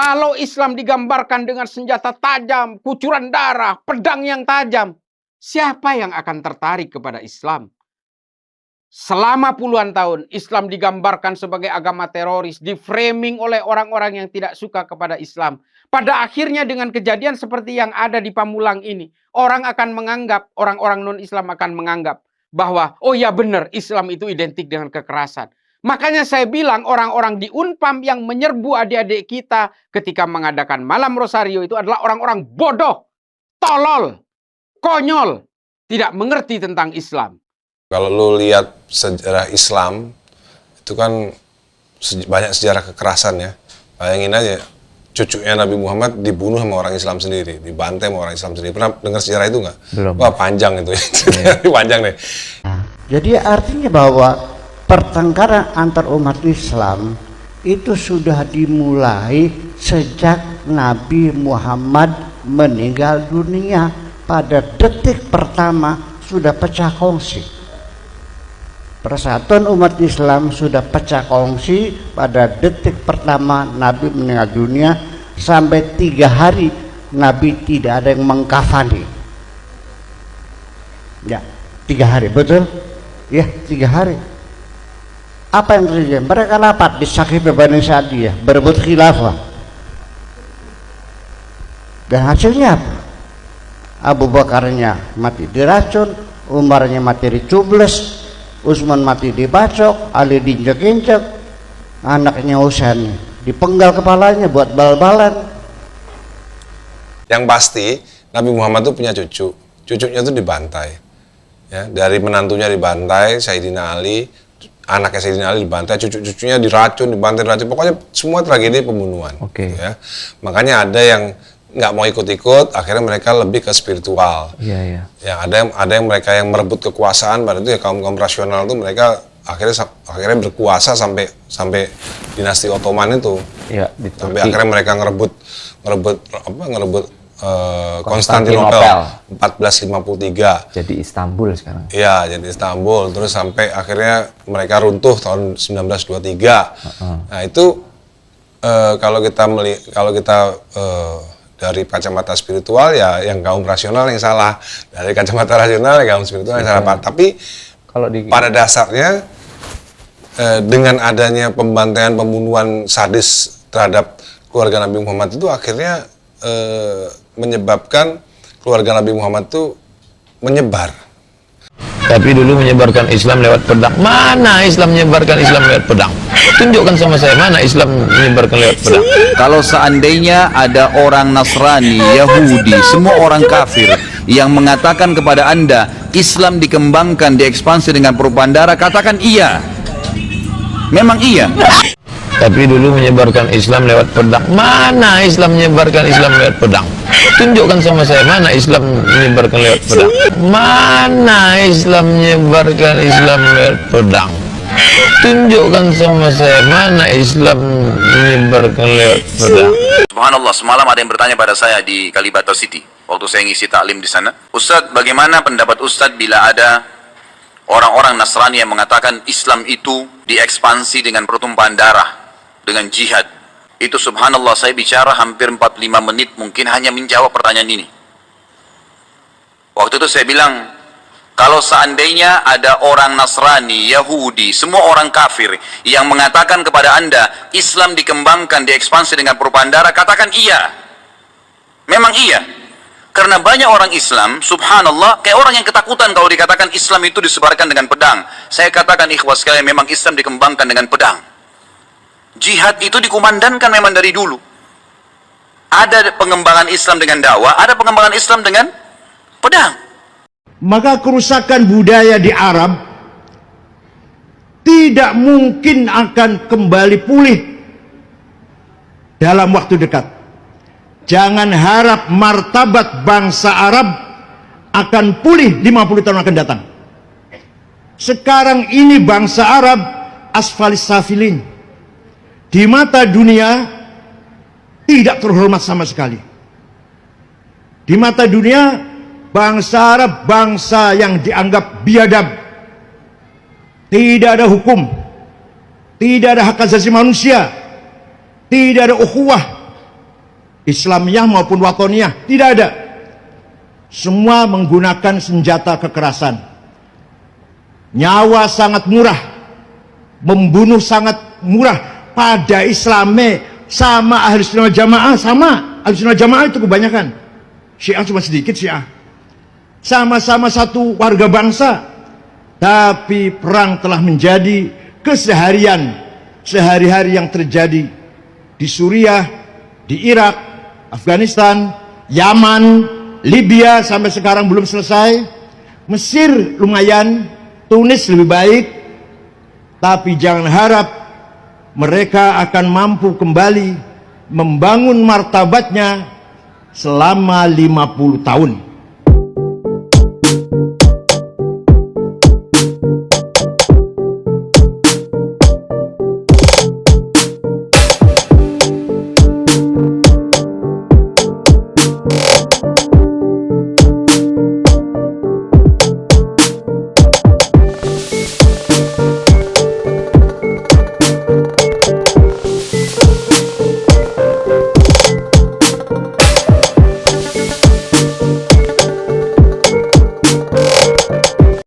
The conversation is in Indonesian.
Kalau Islam digambarkan dengan senjata tajam, kucuran darah, pedang yang tajam, siapa yang akan tertarik kepada Islam? Selama puluhan tahun, Islam digambarkan sebagai agama teroris, diframing oleh orang-orang yang tidak suka kepada Islam. Pada akhirnya dengan kejadian seperti yang ada di Pamulang ini, orang akan menganggap, orang-orang non-Islam akan menganggap bahwa, oh ya benar, Islam itu identik dengan kekerasan. Makanya saya bilang orang-orang di Unpam yang menyerbu adik-adik kita ketika mengadakan Malam Rosario itu adalah orang-orang bodoh, tolol, konyol, tidak mengerti tentang Islam. Kalau lu lihat sejarah Islam, itu kan banyak sejarah kekerasan ya. Bayangin aja, cucunya Nabi Muhammad dibunuh sama orang Islam sendiri, dibantai sama orang Islam sendiri. Pernah dengar sejarah itu nggak? Belum. Wah panjang itu, panjang deh. Nah, jadi artinya bahwa pertengkaran antar umat Islam itu sudah dimulai sejak Nabi Muhammad meninggal dunia. Pada detik pertama sudah pecah kongsi. Persatuan umat Islam sudah pecah kongsi pada detik pertama Nabi meninggal dunia, sampai 3 hari Nabi tidak ada yang mengkafani. Ya, 3 hari, betul? Ya, 3 hari. Apa yang terjadi? Mereka rapat di Saqif Bani Sa'diyah, berebut khilafah. Dan hasilnya apa? Abu Bakarnya mati diracun, Umarnya mati dicubles, Utsman mati dibacok, Ali diinjek-injek, anaknya Husain dipenggal kepalanya buat bal-balan. Yang pasti Nabi Muhammad tuh punya cucu, cucunya tuh dibantai. Ya, dari menantunya dibantai, Sayyidina Ali, anaknya Sayyidina Ali dibantai, cucu-cucunya diracun, dibantai, pokoknya semua tragedi pembunuhan. Oke. Ya. Makanya ada yang nggak mau ikut-ikut, akhirnya mereka lebih ke spiritual. Iya. Ya, ada yang mereka yang merebut kekuasaan, pada itu ya kaum rasional tuh mereka akhirnya berkuasa sampai dinasti Ottoman itu. Iya, sampai akhirnya mereka ngerebut Konstantinopel 1453. Jadi Istanbul sekarang. Iya, jadi Istanbul. Terus sampai akhirnya mereka runtuh tahun 1923. Nah, itu kalau kita dari kacamata spiritual ya yang kaum rasional yang salah, dari kacamata rasional ya kaum spiritual yang salah. Tapi kalau pada dasarnya dengan adanya pembantaian, pembunuhan sadis terhadap keluarga Nabi Muhammad itu akhirnya menyebabkan keluarga Nabi Muhammad itu menyebar. Tapi dulu menyebarkan Islam lewat pedang. Mana Islam menyebarkan Islam lewat pedang? Tunjukkan sama saya, mana Islam menyebarkan lewat pedang? Kalau seandainya ada orang Nasrani, Yahudi, semua orang kafir yang mengatakan kepada Anda Islam dikembangkan, diekspansi dengan perubahan darah, katakan iya. Memang iya. Tapi dulu menyebarkan Islam lewat pedang. Mana Islam menyebarkan Islam lewat pedang? Tunjukkan sama saya, mana Islam menyebarkan lewat pedang? Mana Islam menyebarkan Islam lewat pedang? Tunjukkan sama saya, mana Islam menyebarkan lewat pedang? Subhanallah, semalam ada yang bertanya pada saya di Kalibata City waktu saya ngisi taklim di sana. Ustadz, bagaimana pendapat Ustadz bila ada orang-orang Nasrani yang mengatakan Islam itu diekspansi dengan pertumpahan darah, dengan jihad? Itu subhanallah, saya bicara hampir 45 menit mungkin hanya menjawab pertanyaan ini. Waktu itu saya bilang, kalau seandainya ada orang Nasrani, Yahudi, semua orang kafir yang mengatakan kepada Anda Islam dikembangkan, diekspansi dengan perubahan darah, katakan iya. Memang iya. Karena banyak orang Islam, subhanallah, kayak orang yang ketakutan kalau dikatakan Islam itu disebarkan dengan pedang. Saya katakan ikhwas sekalian, memang Islam dikembangkan dengan pedang. Jihad itu dikumandangkan memang dari dulu. Ada pengembangan Islam dengan dakwah, ada pengembangan Islam dengan pedang. Maka kerusakan budaya di Arab tidak mungkin akan kembali pulih dalam waktu dekat. Jangan harap martabat bangsa Arab akan pulih 50 tahun akan datang. Sekarang ini bangsa Arab asfalis safilin. Di mata dunia tidak terhormat sama sekali. Di mata dunia bangsa Arab bangsa yang dianggap biadab. Tidak ada hukum, tidak ada hak asasi manusia, tidak ada ukhuwah, Islamiyah maupun Watoniyah, tidak ada. Semua menggunakan senjata kekerasan. Nyawa sangat murah, membunuh sangat murah. Pada Islamnya sama ahli sunnah jamaah, sama ahli sunnah jamaah itu kebanyakan. Syiah cuma sedikit Syiah. Sama-sama satu warga bangsa, tapi perang telah menjadi keseharian, sehari-hari yang terjadi di Suriah, di Irak, Afghanistan, Yaman, Libya sampai sekarang belum selesai. Mesir lumayan, Tunis lebih baik, tapi jangan harap mereka akan mampu kembali membangun martabatnya selama 50 tahun.